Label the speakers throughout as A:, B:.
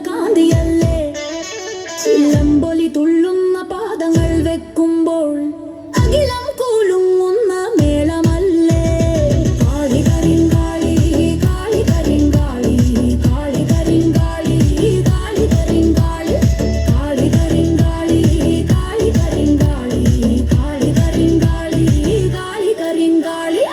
A: കാന്തിയല്ലേ ചിലമ്പൊലി തുള്ളുന്ന പാദങ്ങൾ വെക്കുമ്പോൾ അഖിലം കൂലുങ്ങുന്ന മേളമല്ലേ കാളി കരിങ്കാളി കാളി കരിങ്കാളി കാളി കരിങ്കാളി കാളി കരിങ്കാളി കാളി കരിങ്കാളി കാളി കരിങ്കാളി കാളി കരിങ്കാളി കാളി കരിങ്കാളി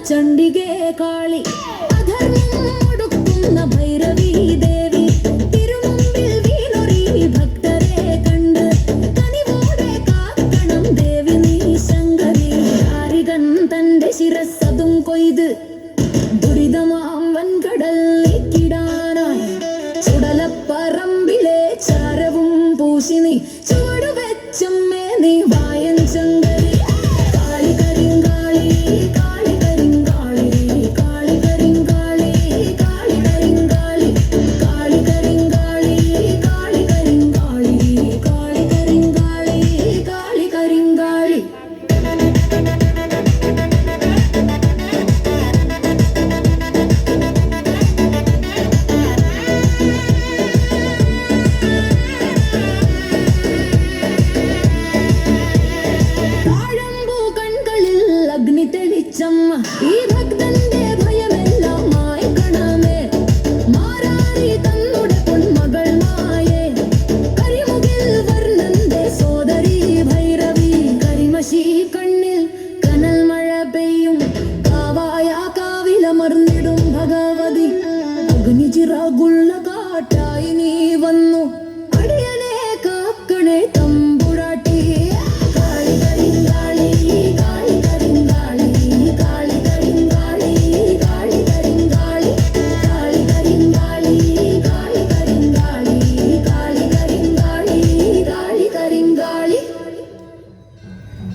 A: ചണ്ഡികേ കാളി അധർമ്മം ഒടുക്കുന്ന ഭൈരവി ദേവി തിരുമുമ്പിൽ വീണൊറി ഭക്തരെ കണ്ട് കനിവോടെ കാക്കണം ദേവി നീ ശങ്കരി കാരികൻ തന്റെ ശിരസ്സതും കൊയ്ത് ദുരിതമാം വൻകടൽ നീക്കിടാനായി ചുടലപ്പറമ്പിലെ ചാരവും പൂശി നീ ചുവടുവെച്ചും